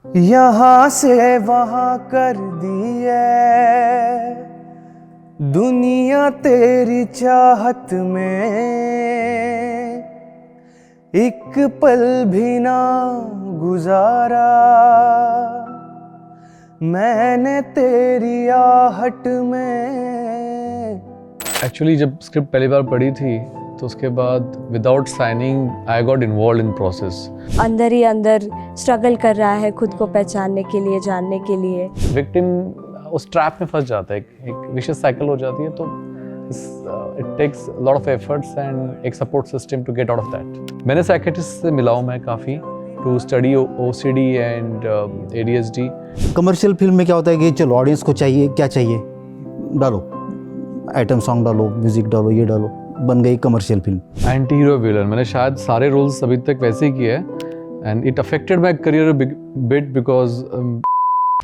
यहाँ से वहाँ कर दी है दुनिया तेरी चाहत में, एक पल भी ना गुजारा मैंने तेरी आहट में। एक्चुअली जब स्क्रिप्ट पहली बार पढ़ी थी तो उसके बाद without signing I got involve in process. अंदर ही अंदर स्ट्रगल कर रहा है खुद को पहचानने के लिए, जानने के लिए। विक्टिम उस ट्रैप में फंस जाता है, एक विशियस साइकिल हो जाती है, तो it takes lot of efforts and एक support system to get out of that. मैंने साइकियाट्रिस्ट से मिला हूँ मैं काफ़ी to study OCD and ADHD। Commercial film में क्या होता है कि चलो ऑडियंस को चाहिए, क्या चाहिए डालो, आइटम सॉन्ग डालो, म्यूजिक डालो, ये डालो, बन गई commercial film. Anti hero villain मैंने शायद सारे रोल्स अभी तक वैसे ही किए हैं and it affected my career bit because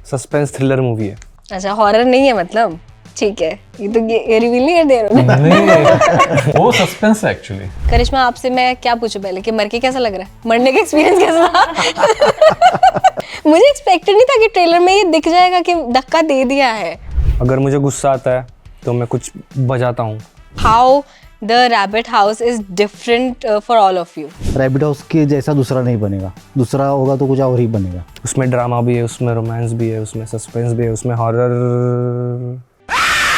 suspense thriller movie है। अच्छा, हॉरर नहीं है मतलब? ठीक है, ये तो ये रिवील नहीं कर दे रहे हो। नहीं वो सस्पेंस है एक्चुअली। करिश्मा, आपसे मैं क्या पूछूं पहले कि मर के कैसा लग रहा है? मरने का एक्सपीरियंस कैसा था? मुझे एक्सपेक्टेड नहीं था कि ट्रेलर में ये दिख जाएगा कि धक्का दे दिया है। अगर मुझे गुस्सा आता है तो मैं कुछ बजाता हूँ। How the rabbit house is different for all of you? Rabbit house के जैसा दूसरा नहीं बनेगा, दूसरा होगा तो कुछ और ही बनेगा। उसमें ड्रामा भी है, उसमें रोमांस भी है, उसमें सस्पेंस भी है, उसमें हॉरर।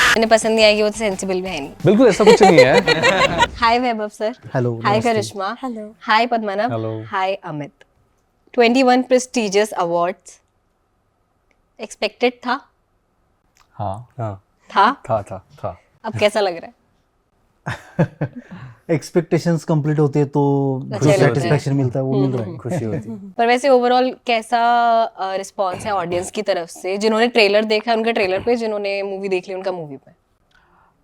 मैंने पसंद नहीं आई कि वो तो सेंसिबल भी है नहीं। बिल्कुल ऐसा कुछ नहीं है। हाय वैभव सर। हेलो, हाय नमस्ते। करिश्मा। हेलो। हाय पद्मनाभ। Hello. हाय अमित। 21 prestigious awards एक्सपेक्टेड था? हाँ हाँ था? अब कैसा लग रहा है? एक्सपेक्टेशंस कंप्लीट होते हैं तो अच्छा जो लगता है। सेटिस्फेक्शन मिलता है वो मिल रहा है। खुशी होती है। पर वैसे ओवरऑल कैसा रिस्पॉन्स है ऑडियंस की तरफ से? जिन्होंने ट्रेलर देखा उनका ट्रेलर पे, जिन्होंने मूवी देख ली उनका मूवी पे।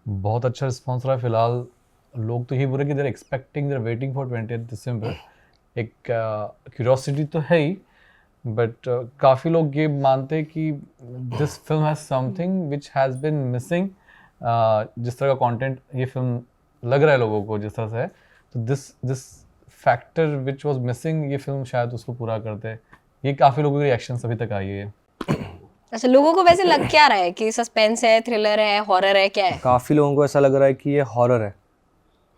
बहुत अच्छा रिस्पॉन्स रहा फिलहाल। लोग तो यही बोल रहे कि there expecting, there waiting for 20th December. एक क्यूरियोसिटी तो है ही, बट काफ़ी लोग ये मानते हैं कि this film has something which has been missing. जिस तरह का कंटेंट ये फिल्म लग रहा है लोगों को जिस तरह से है, तो this factor which was missing ये फिल्म शायद उसको पूरा करते हैं। ये काफ़ी लोगों की रिएक्शन अभी तक आई है। अच्छा, लोगों को वैसे लग क्या रहा है कि सस्पेंस है, थ्रिलर है, हॉरर है, क्या है? काफी लोगों को ऐसा लग रहा है कि ये हॉरर है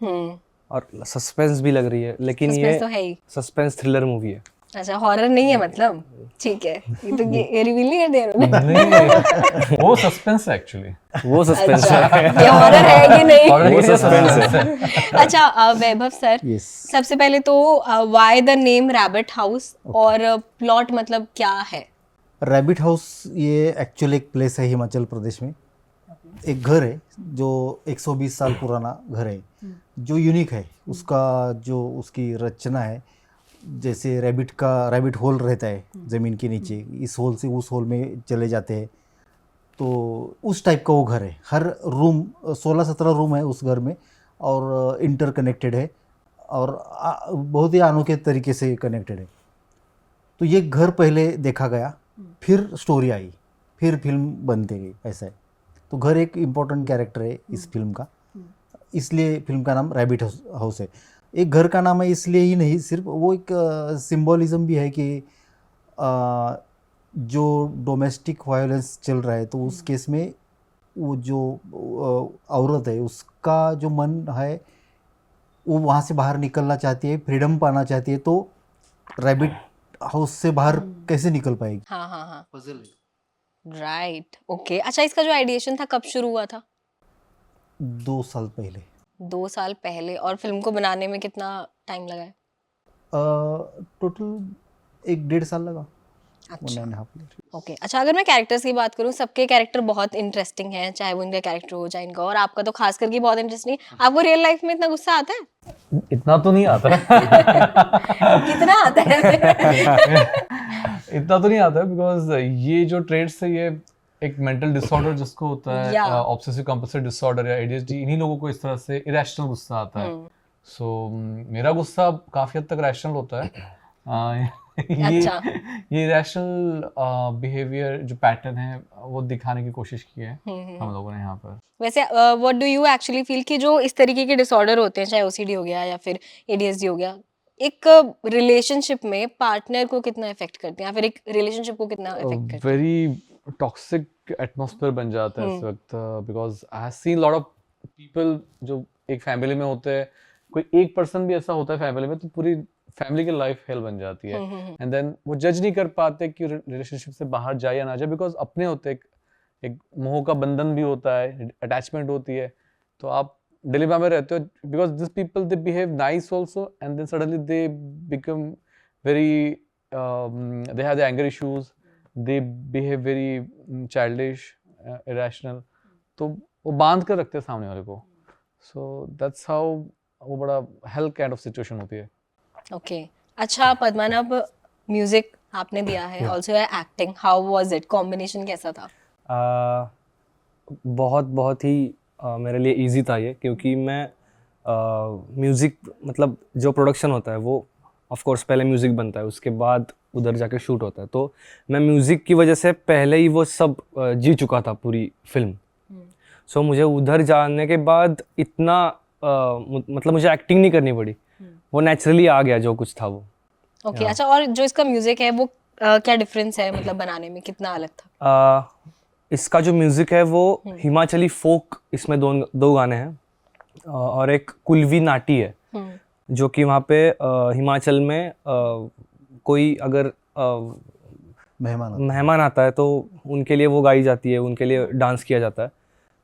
हम्म, और सस्पेंस भी लग रही है, लेकिन ये सस्पेंस तो है ही। सस्पेंस थ्रिलर मूवी है। अच्छा, हॉरर नहीं है मतलब? ठीक है, ये तो ये रिवील नहीं कर दे रहे हो। नहीं वो सस्पेंस है एक्चुअली। वो सस्पेंस अच्छा, ये हॉरर है कि नहीं? वो सस्पेंस है। अच्छा वैभव सर, Yes. सबसे पहले तो why the name rabbit house और प्लॉट मतलब क्या है? रैबिट हाउस ये एक्चुअली एक प्लेस है हिमाचल प्रदेश में। एक घर है जो 120 साल पुराना घर है, जो यूनिक है। उसका जो उसकी रचना है, जैसे रैबिट होल रहता है ज़मीन के नीचे, इस होल से उस होल में चले जाते हैं, तो उस टाइप का वो घर है। हर रूम 16-17 रूम है उस घर में और इंटरकनेक्टेड है और बहुत ही अनोखे तरीके से कनेक्टेड है। तो ये घर पहले देखा गया, फिर स्टोरी आई, फिर फिल्म बनती गई, ऐसा है। तो घर एक इम्पोर्टेंट कैरेक्टर है इस फिल्म का, इसलिए फिल्म का नाम रैबिट हाउस है। एक घर का नाम है इसलिए ही नहीं, सिर्फ वो एक सिंबॉलिज्म भी है कि जो डोमेस्टिक वायलेंस चल रहा है तो उस केस में वो जो औरत है उसका जो मन है वो वहाँ से बाहर निकलना चाहती है, फ्रीडम पाना चाहती है, तो रैबिट हाउस से बाहर कैसे निकल पाएगी? हाँ हाँ हाँ, राइट, ओके। अच्छा, इसका जो आइडिएशन था कब शुरू हुआ था? 2 साल पहले। 2 साल पहले। और फिल्म को बनाने में कितना टाइम लगा है? टोटल 1-1.5 साल लगा। अच्छा, 1.5 year। ओके। अच्छा, अगर मैं कैरेक्टर्स की बात करूँ, सबके कैरेक्टर बहुत इंटरेस्टिंग हैं, चाहे वो इनका कैरेक्टर हो चाहे इनका, और आपका तो खास करके बहुत इंटरेस्टिंग है। आपको रियल लाइफ में इतना गुस्सा आता है? इतना तो नहीं आता है। कितना आता है? इतना तो नहीं आता है बिकॉज ये जो ट्रेड्स है ये एक मेंटल डिसऑर्डर जिसको होता है, Yeah. ऑब्सेसिव कंपल्सिव डिसऑर्डर या ADHD, इन्हीं लोगों को इस तरह से इरेशनल गुस्सा आता है। सो मेरा गुस्सा काफी हद तक रैशनल होता है। ये अच्छा। ये इरेशनल बिहेवियर जो पैटर्न है वो दिखाने की कोशिश की है हम लोगों ने यहाँ पर। वैसे what do you actually feel कि जो इस तरीके के डिसऑर्डर होते हैं, चाहे OCD हो गया या फिर ADHD हो गया, एक रिलेशनशिप में पार्टनर को कितना इफेक्ट करती हैं या फिर एक रिलेशनशिप को कितना इफेक्ट करती वेरी टॉक्सिक एटमॉस्फेयर बन जाता है इस वक्त, because I have seen lot of people जो एक फैमिली में होते हैं, कोई एक पर्सन भी ऐसा होता है फैमिली में तो पूरी फैमिली की लाइफ हेल बन जाती है, एंड देन वो जज नहीं कर पाते कि रिलेशनशिप से बाहर जाए या ना जाए, बिकॉज अपने होते एक मोह का बंधन भी होता है, अटैचमेंट होती है, तो आप डिलेमा में रहते हो, because this people they behave nice also and then suddenly they become very they have the anger issues, they behave very childish, irrational, तो वो बांध कर रखते हैं सामने वाले को, सो दैट्स हाउ वो बड़ा हेल्प काइंड ऑफ सिचुएशन होती है। ओके अच्छा पद्मनाभ, म्यूजिक आपने दिया है, also acting, how was it, combination कैसा था? बहुत ही मेरे लिए इजी था ये, क्योंकि मैं म्यूज़िक मतलब जो प्रोडक्शन होता है वो ऑफ कोर्स पहले म्यूज़िक बनता है, उसके बाद उधर जाके शूट होता है, तो मैं म्यूज़िक की वजह से पहले ही वो सब जी चुका था पूरी फिल्म। सो मुझे उधर जाने के बाद इतना मतलब मुझे एक्टिंग नहीं करनी पड़ी, वो नेचुरली आ गया जो कुछ था वो। ओके अच्छा, और जो इसका म्यूजिक है वो क्या डिफरेंस है, मतलब बनाने में कितना अलग था? इसका जो म्यूज़िक है वो हिमाचली फोक, इसमें दो गाने हैं और एक कुलवी नाटी है, जो कि वहाँ पे हिमाचल में कोई अगर मेहमान आता है तो उनके लिए वो गाई जाती है, उनके लिए डांस किया जाता है।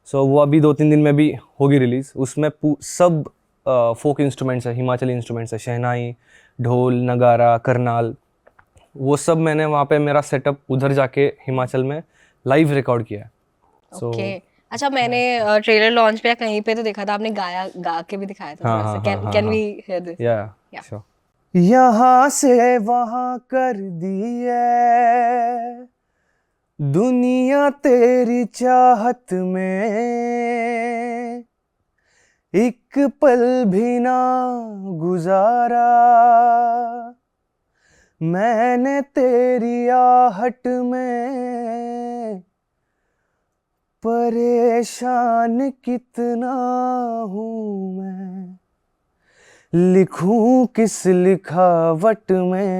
सो वो अभी 2-3 दिन में भी होगी रिलीज़। उसमें सब फोक इंस्ट्रूमेंट्स है, हिमाचली इंस्ट्रूमेंट्स है, शहनाई, ढोल, नगारा, करनाल, वो सब मैंने वहाँ पे मेरा सेटअप उधर जाके हिमाचल में लाइव रिकॉर्ड किया है। ओके अच्छा, मैंने ट्रेलर लॉन्च पे या कहीं पे तो देखा था आपने गा के भी दिखाया था थोड़ा सा, कैन वी हियर दिस? या श्योर। यहाँ से वहाँ कर दिए दुनिया तेरी चाहत में, एक पल भी ना गुजारा मैंने तेरी आहट में, परेशान कितना हूँ मैं, लिखूं किस लिखावट में,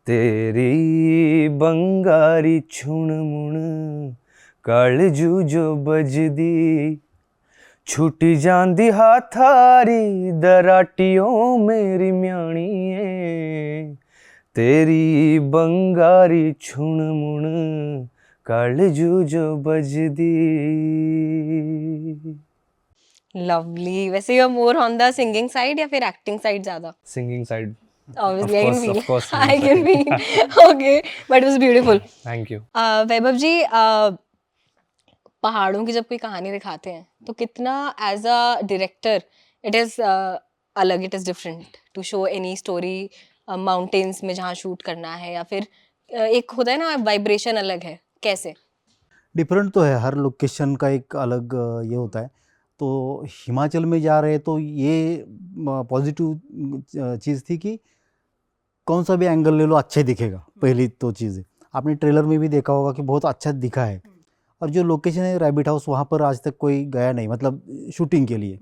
तेरी बंगारी छुण मुण कालजू जो बजदी, छुटी जांदी हाथारी दराटियों मेरी म्याणीए, तेरी बंगारी छुण मुण कालजू जो बजदी। लवली। वैसे you are more on the singing side या फिर एक्टिंग साइड ज्यादा? Singing side. Obviously, Of course, I can feel. Okay, but it was beautiful. Thank you. Vaibhav ji, पहाड़ों की जब कोई कहानी दिखाते हैं तो कितना as a director it is अलग, it is different to show any story mountains में जहाँ शूट करना है, या फिर एक होता है ना वाइब्रेशन अलग है, कैसे? डिफरेंट तो है, हर लोकेशन का एक अलग ये होता है। तो हिमाचल में जा रहे तो ये पॉजिटिव चीज़ थी कि कौन सा भी एंगल ले लो अच्छा ही दिखेगा, पहली तो चीज़ है। आपने ट्रेलर में भी देखा होगा कि बहुत अच्छा दिखा है। और जो लोकेशन है रैबिट हाउस, वहाँ पर आज तक कोई गया नहीं, मतलब शूटिंग के लिए।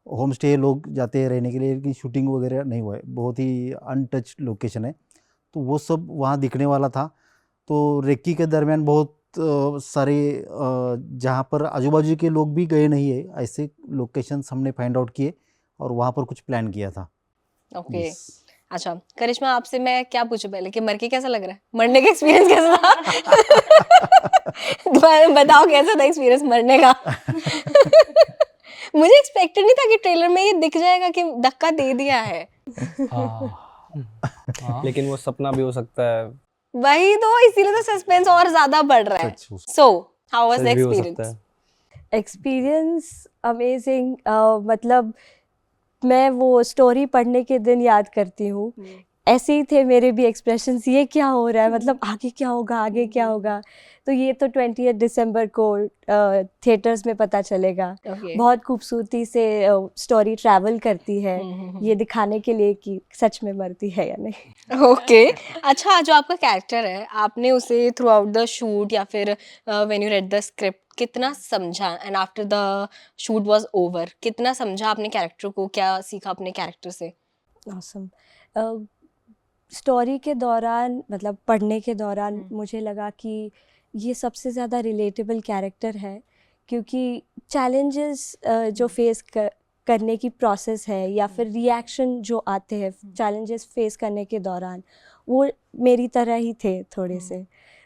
होम स्टे लोग जाते हैं रहने के लिए, लेकिन शूटिंग वगैरह नहीं हुआ है, बहुत ही अनटच लोकेशन है। तो वो सब वहाँ दिखने वाला था। तो रेकी के दरमियान बहुत सारे जहाँ पर आजू बाजू के लोग भी गए नहीं है, ऐसे लोकेशंस हमने फाइंड आउट किए और वहाँ पर कुछ प्लान किया था। ओके अच्छा करिश्मा, आपसे मैं क्या पूछूं पहले कि मर के कैसा लग रहा है, मरने का एक्सपीरियंस कैसा था? बताओ कैसा था एक्सपीरियंस मरने का? मुझे एक्सपेक्टेड नहीं था कि ट्रेलर में ये दिख जाएगा कि धक्का दे दिया है। लेकिन वो सपना भी हो सकता है। वही तो, इसीलिए तो सस्पेंस और ज्यादा बढ़ रहा है। सो how was the experience? Experience amazing. मतलब मैं वो स्टोरी पढ़ने के दिन याद करती हूँ ऐसे ही थे मेरे भी एक्सप्रेशंस, ये क्या हो रहा है, मतलब आगे क्या होगा, आगे क्या होगा। तो ये तो 20 दिसंबर को थिएटर्स में पता चलेगा। ओके बहुत खूबसूरती से स्टोरी ट्रैवल करती है, ये दिखाने के लिए कि सच में मरती है या नहीं। ओके अच्छा, जो आपका कैरेक्टर है आपने उसे थ्रू आउट द शूट या फिर when you read the script कितना समझा, and after the shoot was over कितना समझा आपने कैरेक्टर को, क्या सीखा अपने कैरेक्टर से? ऑसम। स्टोरी के दौरान, मतलब पढ़ने के दौरान मुझे लगा कि ये सबसे ज़्यादा रिलेटेबल कैरेक्टर है, क्योंकि चैलेंजेस जो फेस करने की प्रोसेस है या फिर रिएक्शन जो आते हैं चैलेंजेस फेस करने के दौरान, वो मेरी तरह ही थे थोड़े से।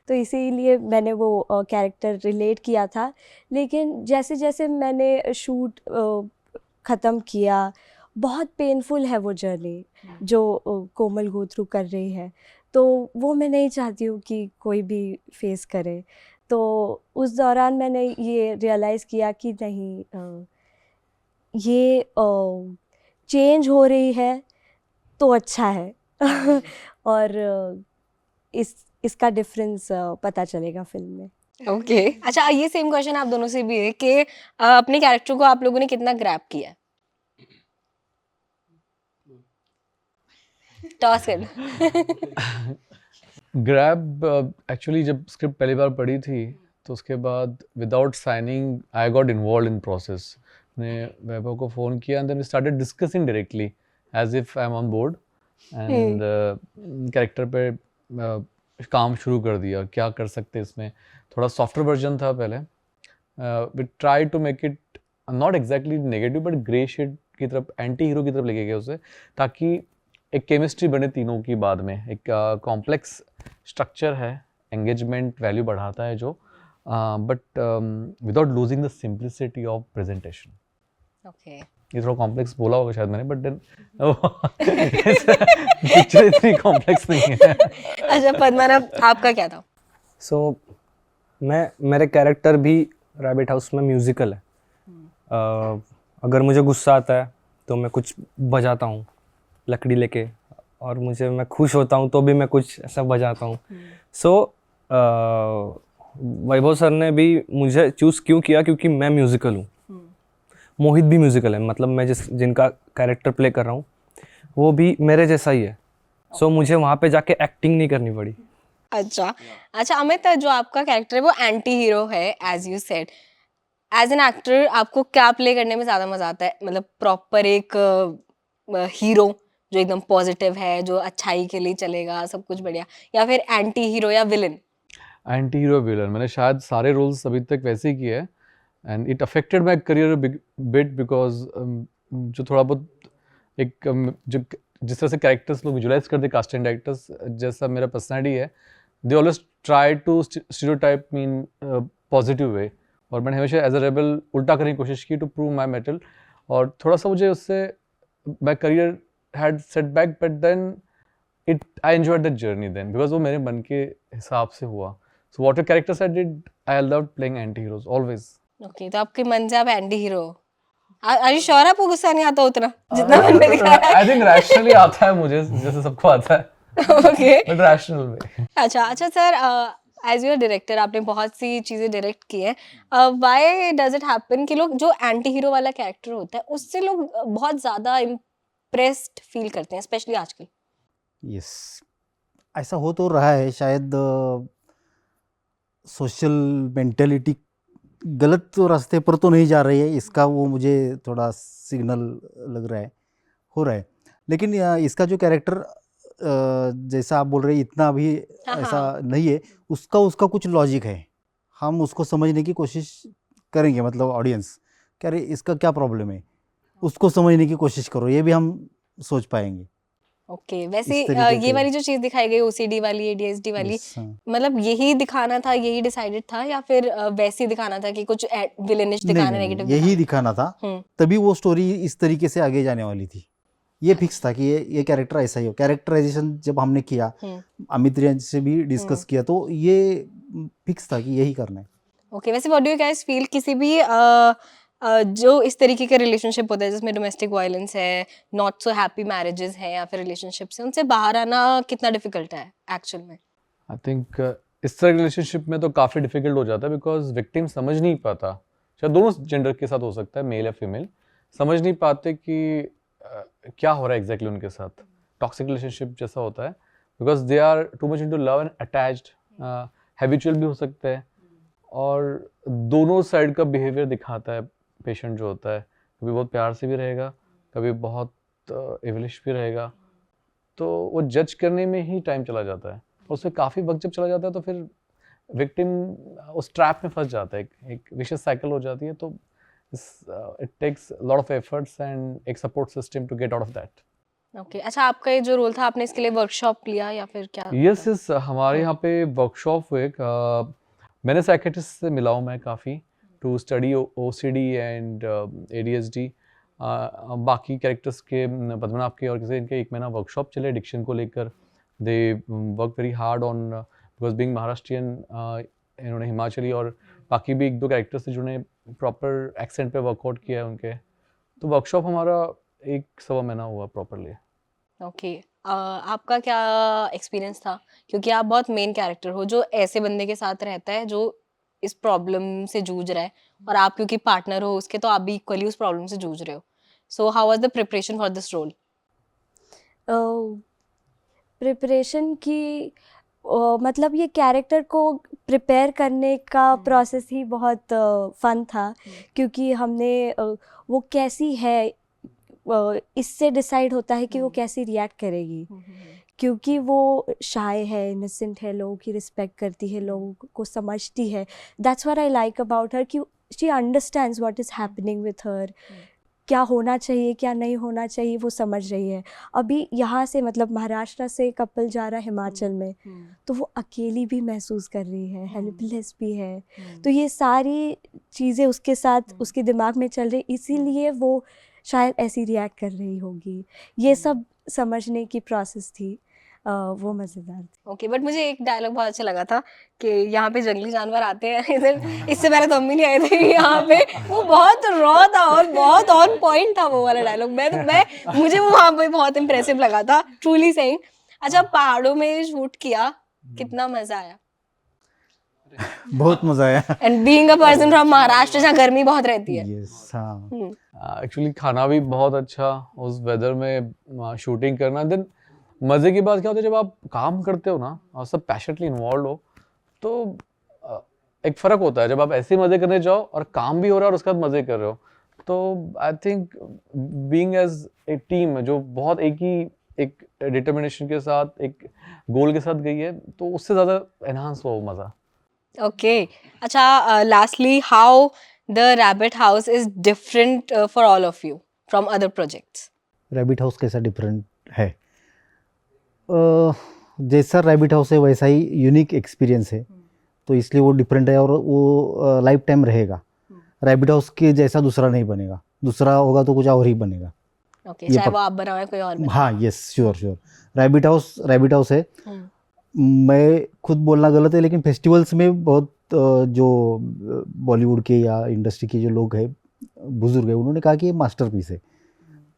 तो इसीलिए मैंने वो कैरेक्टर रिलेट किया था। लेकिन जैसे जैसे मैंने शूट ख़त्म किया, बहुत पेनफुल है वो जर्नी जो कोमल गो थ्रू कर रही है, तो वो मैं नहीं चाहती हूँ कि कोई भी फेस करे। तो उस दौरान मैंने ये रियलाइज़ किया कि नहीं, ये चेंज हो रही है तो अच्छा है और इसका डिफरेंस पता चलेगा फिल्म में। ओके अच्छा, ये सेम क्वेश्चन आप दोनों से भी है कि अपने कैरेक्टर को आप लोगों ने कितना ग्रैब किया है? टॉस कर लो। ग्रैब एक्चुअली जब स्क्रिप्ट पहली बार पढ़ी थी तो उसके बाद without signing I got involve in process. ने वैभव को फ़ोन किया and then we started discussing directly as if I am on board and character पे काम शुरू कर दिया, क्या कर सकते हैं इसमें। थोड़ा सॉफ्टवेयर वर्जन था पहले, we try to make it not exactly negative but grey shade की तरफ, एंटी हीरो की तरफ लेके गए उसे, ताकि एक केमिस्ट्री बने तीनों की। बाद में एक कॉम्प्लेक्स स्ट्रक्चर है, एंगेजमेंट वैल्यू बढ़ाता है जो, but without losing the simplicity of presentation. Okay ये थोड़ा कॉम्प्लेक्स बोला होगा शायद मैंने, बट देन पिक्चर इतनी कॉम्प्लेक्स नहीं है। अच्छा पद्मनाभ, आपका क्या था? सो मेरे कैरेक्टर भी रैबिट हाउस में म्यूज़िकल है। अगर मुझे गुस्सा आता है तो मैं कुछ बजाता हूँ लकड़ी लेके, और मैं खुश होता हूँ तो भी मैं कुछ ऐसा बजाता हूँ। सो वैभव सर ने भी मुझे चूज़ क्यों किया, क्योंकि मैं म्यूज़िकल हूँ। मोहित भी म्यूज़िकल है, मतलब मैं जिनका कैरेक्टर प्ले कर रहा हूँ वो भी मेरे जैसा ही है। सो मुझे वहाँ पे जाके एक्टिंग नहीं करनी पड़ी। अच्छा अच्छा अमित, जो आपका कैरेक्टर है वो एंटी हीरो है as you said. As an actor आपको क्या प्ले करने में ज़्यादा मज़ा आता है? मतलब प्रॉपर एक हीरो जो एकदम पॉजिटिव है, जो अच्छाई के लिए चलेगा, सब कुछ बढ़िया, या फिर एंटी हीरो या विलन? एंटी हीरो विलन, मैंने शायद सारे रोल्स अभी तक वैसे ही किए हैं and it affected my career bit because जो थोड़ा बहुत एक जो जिस तरह से कैरेक्टर्स लोग विजुलाइज करते हैं, कास्टिंग डायरेक्टर्स जैसा मेरा पर्सनैलिटी है, they always try to stereotype me in positive way, और मैंने हमेशा एज अ रेबल उल्टा करने की कोशिश की टू प्रूव माई मेटल। और थोड़ा सा मुझे उससे my career had set back, but then it I enjoyed that journey then because वो मेरे मन के हिसाब से हुआ। So what characters I did, I loved playing anti-heroes always. Okay तो आपके मन से आप anti hero? Are you sure आपको गुस्सा नहीं आता उतना जितना मन में दिखा रहा I think rationally आता है मुझे, जैसे सबको आता है, है? Okay but rational way. अच्छा सर, एज यूर डायरेक्टर आपने बहुत सी चीज़ें डायरेक्ट की हैं, व्हाई डज इट हैपन कि लोग जो एंटी हीरो वाला कैरेक्टर होता है उससे लोग बहुत ज़्यादा इम्प्रेस्ड फील करते हैं, स्पेशली आजकल? यस, ऐसा हो तो रहा है शायद। सोशल मेंटेलिटी गलत रास्ते पर तो नहीं जा रही है, इसका वो मुझे थोड़ा सिग्नल लग रहा है, हो रहा है। लेकिन इसका जो कैरेक्टर जैसा आप बोल रहे हैं इतना भी ऐसा नहीं है, उसका कुछ लॉजिक है। हम उसको समझने की कोशिश करेंगे, मतलब ऑडियंस कह रहे इसका क्या प्रॉब्लम है, उसको समझने की कोशिश करो, ये भी हम सोच पाएंगे। ओके वैसे इस तरीके ये के- वाली जो चीज़ दिखाई गई ओसीडी वाली, एडीएचडी वाली, Yes, हाँ। मतलब यही दिखाना था, यही डिसाइडेड था, या फिर वैसे ही दिखाना था कि कुछ विलेनिश दिखाना, नहीं, नेगेटिव यही दिखाना था, हम्म तभी वो स्टोरी इस तरीके से आगे जाने वाली थी। ये फिक्स था कि ये कैरेक्टर ऐसा ही हो। कैरेक्टराइजेशन जब हमने किया, अमित रियान से भी डिस्कस किया, तो ये फिक्स था कि यही करना है। ओके वैसे what do you guys feel, किसी भी जो इस तरीके के रिलेशनशिप होता है जिसमें डोमेस्टिक वायलेंस है, नॉट सो हैप्पी मैरिजेस हैं या फिर रिलेशनशिप्स हैं, उनसे बाहर आना कितना डिफिकल्ट है एक्चुअल में? आई थिंक इस तरह रिलेशनशिप में तो काफ़ी डिफिकल्ट हो जाता है, बिकॉज विक्टिम समझ नहीं पाता, शायद दोनों जेंडर के साथ हो सकता है, मेल या फीमेल, समझ नहीं पाते कि क्या हो रहा है एग्जैक्टली उनके साथ। टॉक्सिक रिलेशनशिप जैसा होता है, because they are too much into love and attached, habitual भी हो सकते हैं, और दोनों साइड का बिहेवियर दिखाता है पेशेंट जो होता है, कभी बहुत प्यार से भी रहेगा, कभी बहुत एवलिश भी रहेगा, तो वो जज करने में ही टाइम चला जाता है, और उसमें काफ़ी वक्त जब चला जाता है तो फिर विक्टिम उस ट्रैप में फंस जाता है, एक विशियस साइकिल हो जाती है, तो it takes lot of efforts and एक support system to get out of that. Okay, अच्छा आपका ये जो रोल था, आपने इसके लिए वर्कशॉप लिया या फिर क्या? यस यस, हमारे यहाँ पे वर्कशॉप हुए, मैंने साइकेट्रिस्ट से मिला हूँ मैं काफ़ी, to study OCD and ADHD, बाकी कैरेक्टर्स के पद्मनाभ के और किसी इनके 1 महीना वर्कशॉप चले एडिक्शन को लेकर। They work very hard on, because being Maharashtrian, इन्होंने हिमाचली और बाकी भी 1-2 कैरेक्टर्स थे जिन्होंने प्रॉपर एक्सेंट पे वर्कआउट किया है उनके, तो वर्कशॉप हमारा 1-1.25 महीना हुआ प्रॉपरली। ओके, आपका क्या एक्सपीरियंस था, क्योंकि आप बहुत मेन कैरेक्टर हो जो ऐसे बंदे के साथ रहता है जो इस प्रॉब्लम से जूझ रहा है, और आप क्योंकि पार्टनर हो उसके, तो आप भी इक्वली उस प्रॉब्लम से जूझ रहे हो। So how was the preparation for this role? Preparation की मतलब ये कैरेक्टर को प्रिपेयर करने का प्रोसेस ही बहुत फन था, क्योंकि हमने वो कैसी है इससे डिसाइड होता है कि वो कैसी रिएक्ट करेगी, क्योंकि वो शाय है, इनोसेंट है, लोगों की रिस्पेक्ट करती है, लोगों को समझती है। That's what I like about her, कि she understands what is happening with her, क्या होना चाहिए क्या नहीं होना चाहिए वो समझ रही है। अभी यहाँ से मतलब महाराष्ट्र से कपल जा रहा है हिमाचल में, तो वो अकेली भी महसूस कर रही है, हेल्पलेस भी है, तो ये सारी चीज़ें उसके साथ उसके दिमाग में चल रही, इसीलिए वो शायद ऐसी रिएक्ट कर रही होगी। ये सब समझने की प्रोसेस थी, वो मज़ेदार थी। ओके, बट मुझे एक डायलॉग बहुत अच्छा लगा था कि यहाँ पे जंगली जानवर आते हैं इधर, इससे पहले तो अम्मी नहीं आए थे यहाँ पे, वो बहुत रॉ था और बहुत ऑन पॉइंट था वो वाला डायलॉग। मुझे वो वहाँ पे बहुत इंप्रेसिव लगा था, ट्रूली सेइंग। अच्छा, पहाड़ों में शूट किया, कितना मजा आया? बहुत मजा आया। And being a person from Maharashtra जहाँ गर्मी बहुत रहती है। यस, हाँ। एक्चुअली खाना भी बहुत अच्छा, उस वेदर में शूटिंग करना, देन मज़े की बात क्या होती है जब आप काम करते हो ना और सब पैशनेटली इन्वॉल्व हो, तो एक फ़र्क होता है जब आप ऐसे मज़े करने जाओ और काम भी हो रहा है और उसके बाद मज़े कर रहे हो। तो I think being as a team जो बहुत एक डिटर्मिनेशन के साथ, एक गोल के साथ गई है, तो उससे ज़्यादा एनहांस हुआ वो मज़ा। ओके, अच्छा, lastly how the rabbit house is different for all of you from other projects? Rabbit house कैसा डिफरेंट है? जैसा रैबिट हाउस है वैसा ही यूनिक एक्सपीरियंस है, तो इसलिए वो डिफरेंट है और वो लाइफ टाइम रहेगा। रैबिट हाउस के जैसा दूसरा नहीं बनेगा, दूसरा होगा तो कुछ और ही बनेगा। ओके, ये चाहे वो आप बनाओ या कोई और बनाए। हाँ, yes, sure sure. Rabbit house है। मैं खुद बोलना गलत है, लेकिन फेस्टिवल्स में बहुत जो बॉलीवुड के या इंडस्ट्री के जो लोग हैं, बुजुर्ग हैं, उन्होंने कहा कि ये मास्टरपीस है।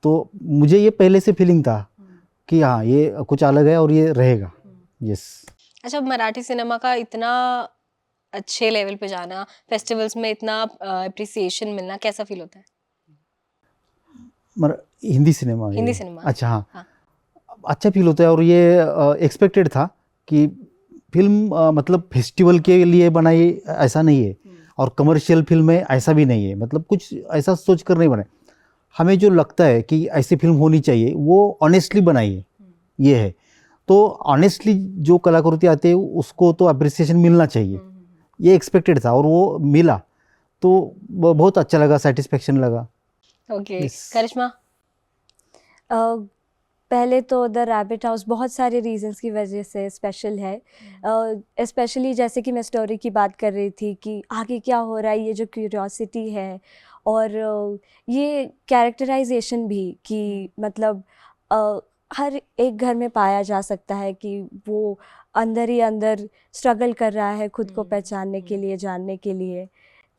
तो मुझे ये पहले से फीलिंग था कि हाँ, ये कुछ अलग है और ये रहेगा। यस। अच्छा, मराठी सिनेमा का इतना अच्छे लेवल पे जाना, फेस्टिवल्स में इतना अप्रिसिएशन मिलना, कैसा फील होता है? हिंदी सिनेमा है हिंदी ये? सिनेमा। अच्छा, हाँ, हाँ। अच्छा फील होता है। और ये एक्सपेक्टेड था कि फिल्म मतलब फेस्टिवल के लिए बनाई, ऐसा नहीं है, और कमर्शियल फिल्म है ऐसा भी नहीं है, मतलब कुछ ऐसा सोच कर नहीं बनाए। हमें जो लगता है कि ऐसी फिल्म होनी चाहिए वो ऑनेस्टली बनाई है, ये है। तो ऑनेस्टली जो कलाकृति आती है उसको तो अप्रिसिएशन मिलना चाहिए, ये एक्सपेक्टेड था और वो मिला, तो बहुत अच्छा लगा, सेटिस्फेक्शन लगा। Okay, Yes. करिश्मा? पहले तो द रैबिट हाउस बहुत सारे रीजंस की वजह से स्पेशल है, स्पेशली जैसे कि मैं स्टोरी की बात कर रही थी कि आगे क्या हो रहा है, ये जो क्यूरियोसिटी है, और ये कैरेक्टराइजेशन भी कि मतलब हर एक घर में पाया जा सकता है कि वो अंदर ही अंदर स्ट्रगल कर रहा है खुद को पहचानने के लिए, जानने के लिए।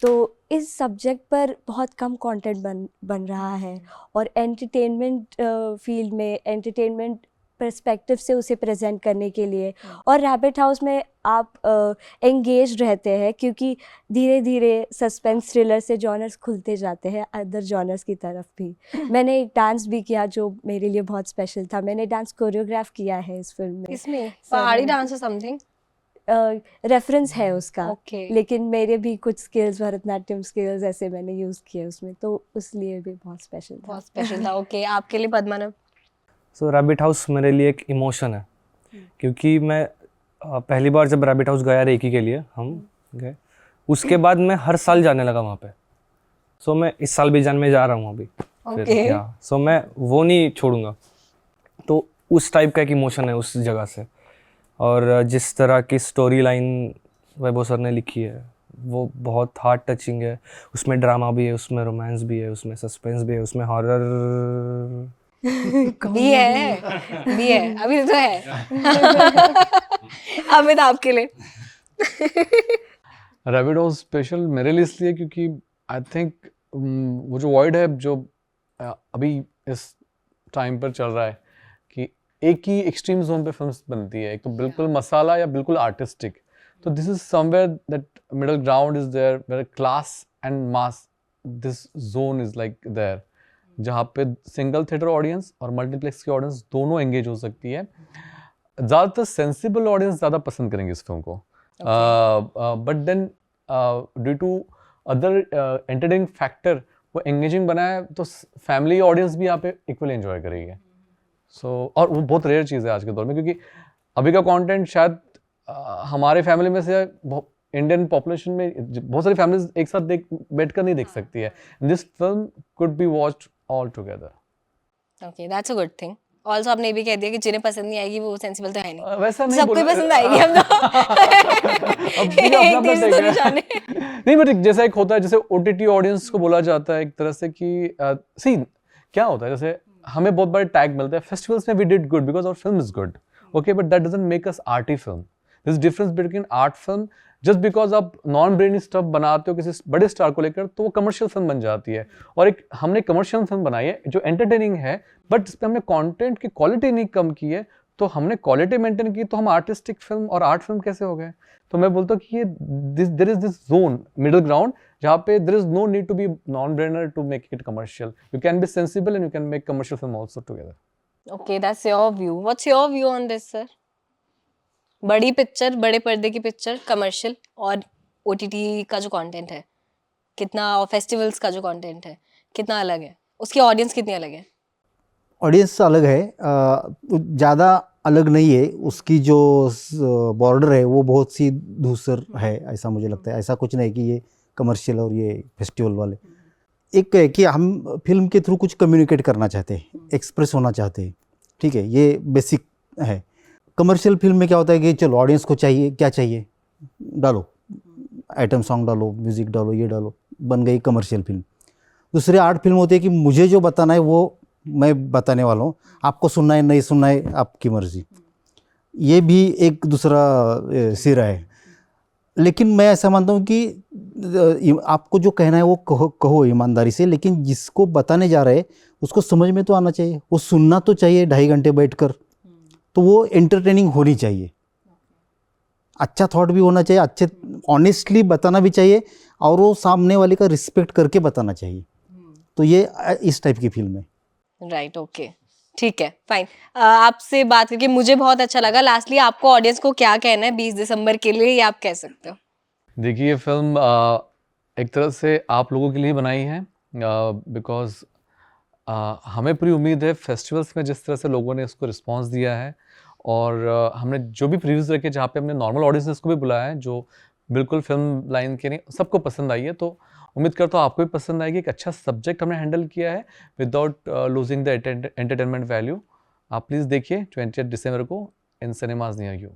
तो इस सब्जेक्ट पर बहुत कम कंटेंट बन रहा है, और एंटरटेनमेंट फील्ड में एंटरटेनमेंट पर्सपेक्टिव से उसे प्रेजेंट करने के लिए, और रैबिट हाउस में आप एंगेज रहते हैं क्योंकि धीरे धीरे सस्पेंस थ्रिलर से जॉनर्स खुलते जाते हैं अदर जॉनर्स की तरफ भी। मैंने एक डांस भी किया जो मेरे लिए बहुत स्पेशल था, मैंने डांस कोरियोग्राफ किया है इस फिल्म में। इसमें पहाड़ी डांस और समथिंग रेफरेंस है उसका, ओके लेकिन मेरे भी कुछ स्किल्स, भरतनाट्यम स्किल्स ऐसे मैंने यूज़ किए उसमें, तो उसलिए भी बहुत स्पेशल था। बहुत स्पेशल था। ओके आपके लिए पद्मनाभ? सो रैबिट हाउस मेरे लिए एक इमोशन है, क्योंकि मैं पहली बार जब रैबिट हाउस गया रेकी के लिए हम गए, उसके बाद मैं हर साल जाने लगा वहाँ पे। सो मैं इस साल भी जाने जा रहा हूँ अभी ओके सो मैं वो नहीं छोड़ूंगा। तो उस टाइप का एक इमोशन है उस जगह से, और जिस तरह की स्टोरी लाइन वैभव सर ने लिखी है वो बहुत हार्ट टचिंग है। उसमें ड्रामा भी है, उसमें रोमांस भी है, उसमें सस्पेंस भी है, उसमें हॉरर भी है अभी तो है। अमित आपके लिए? रैबिट हाउस स्पेशल मेरे लिए इसलिए क्योंकि आई थिंक वो जो वॉइड है जो अभी इस टाइम पर चल रहा है कि एक ही एक्सट्रीम जोन पे फिल्म्स बनती है, एक तो बिल्कुल मसाला या बिल्कुल आर्टिस्टिक। तो this is somewhere that middle ground is there where class and mass this zone is like there, जहाँ पे सिंगल थिएटर ऑडियंस और मल्टीप्लेक्स की ऑडियंस दोनों एंगेज हो सकती है। ज़्यादातर सेंसिबल ऑडियंस ज़्यादा पसंद करेंगे इस फिल्म को, but then due to other entertaining factor वो एंगेजिंग बना है, तो फैमिली ऑडियंस भी यहाँ पे इक्वली एंजॉय करेगी। और वो बहुत रेयर चीज़ है आज के दौर में, क्योंकि अभी का कंटेंट शायद हमारे फैमिली में से इंडियन पॉपुलेशन में बहुत सारी फैमिलीज एक साथ बैठकर नहीं देख सकती है। This film could be watched all together. Okay that's a good thing. Also आपने ये भी कह दिया कि जिन्हें पसंद नहीं आएगी वो सेंसिबल तो है नहीं, वैसा नहीं सबको बोला- पसंद आएगी। हम तो एक तीर से दो निशाने। नहीं, बट जैसा एक होता है, जैसे ओटीटी ऑडियंस को बोला जाता है एक तरह से कि सी क्या होता है, जैसे हमें बहुत बड़ा टैग मिलता है फेस्टिवल्स में, we did good because our film is good, okay, but that doesn't make us arty film. This difference between art film, just because आप नॉन ब्रेनी स्टफ बनाते हो किसी बड़े स्टार को लेकर तो वो कमर्शियल फिल्म बन जाती है। और एक हमने कमर्शियल फिल्म बनाई है जो एंटरटेनिंग है, बट इस पर हमने कंटेंट की क्वालिटी नहीं कम की है, तो हमने क्वालिटी मेंटेन की, तो हम आर्टिस्टिक फिल्म और आर्ट फिल्म कैसे हो गए? तो मैं बोलता हूँ कि ये there is this zone, middle ground, जहाँ पे there is no need to be non brainer to make it commercial. You can be sensible and you can make commercial film also together. Okay that's your view. What's your view on this sir? बड़ी picture, बड़े पर्दे की picture, commercial और OTT का जो content है कितना, और फेस्टिवल्स का जो कंटेंट है कितना अलग है, उसकी ऑडियंस कितनी अलग है? ऑडियंस अलग है, ज़्यादा अलग नहीं है, उसकी जो बॉर्डर है वो बहुत सी दूसर है, ऐसा मुझे लगता है। ऐसा कुछ नहीं कि ये कमर्शियल और ये फेस्टिवल वाले। एक है कि हम फिल्म के थ्रू कुछ कम्युनिकेट करना चाहते हैं, एक्सप्रेस होना चाहते हैं, ठीक है, ये बेसिक है। कमर्शियल फिल्म में क्या होता है कि चलो ऑडियंस को चाहिए, क्या चाहिए डालो, आइटम सॉन्ग डालो, म्यूज़िक डालो, ये डालो, बन गई कमर्शियल फिल्म। दूसरी आर्ट फिल्म होती है कि मुझे जो बताना है वो मैं बताने वाला हूँ, आपको सुनना है नहीं सुनना है आपकी मर्ज़ी। ये भी एक दूसरा सिरा है। लेकिन मैं ऐसा मानता हूँ कि आपको जो कहना है वो कहो ईमानदारी से, लेकिन जिसको बताने जा रहे हैं उसको समझ में तो आना चाहिए, वो सुनना तो चाहिए 2.5 घंटे बैठकर, तो वो एंटरटेनिंग होनी चाहिए, अच्छा थॉट भी होना चाहिए, अच्छे ऑनेस्टली बताना भी चाहिए, और वो सामने वाले का रिस्पेक्ट करके बताना चाहिए। तो ये इस टाइप की फिल्म है। राइट ओके ठीक है फाइन। आपसे बात करके मुझे बहुत अच्छा लगा। लास्टली आपको ऑडियंस को क्या कहना है 20 दिसंबर के लिए, ये आप कह सकते हो? देखिए ये फिल्म एक तरह से आप लोगों के लिए बनाई है, बिकॉज हमें पूरी उम्मीद है फेस्टिवल्स में जिस तरह से लोगों ने इसको रिस्पांस दिया है, और हमने जो भी प्रीव्यूज रखे जहाँ पे हमने नॉर्मल ऑडियंस को भी बुलाया है जो बिल्कुल फिल्म लाइन के नहीं, सबको पसंद आई है। तो उम्मीद करता हूँ आपको भी पसंद आएगी। एक अच्छा सब्जेक्ट हमने हैंडल किया है without losing the entertainment value. आप प्लीज़ देखिए 20 दिसंबर को in cinemas near you.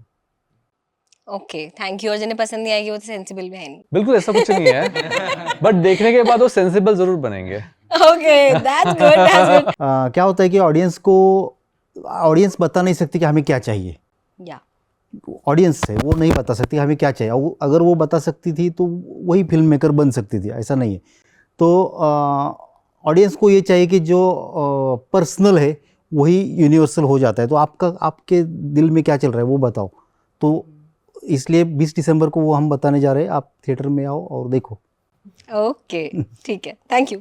Okay thank you. और जिन्हें पसंद नहीं आएगी वो तो सेंसिबल भी है नहीं। बिल्कुल ऐसा कुछ नहीं है, बट देखने के बाद वो सेंसिबल जरूर बनेंगे। Okay that's good that's good. क्या होता है कि ऑडियंस बता नहीं सकती कि हमें क्या चाहिए, या ऑडियंस है वो नहीं बता सकती हमें क्या चाहिए। अगर वो बता सकती थी तो वही फिल्म मेकर बन सकती थी, ऐसा नहीं है। तो ऑडियंस को ये चाहिए कि जो पर्सनल है वही यूनिवर्सल हो जाता है। तो आपके दिल में क्या चल रहा है वो बताओ। तो इसलिए 20 दिसंबर को वो हम बताने जा रहे हैं, आप थिएटर में आओ और देखो। ओके, ठीक है, थैंक यू।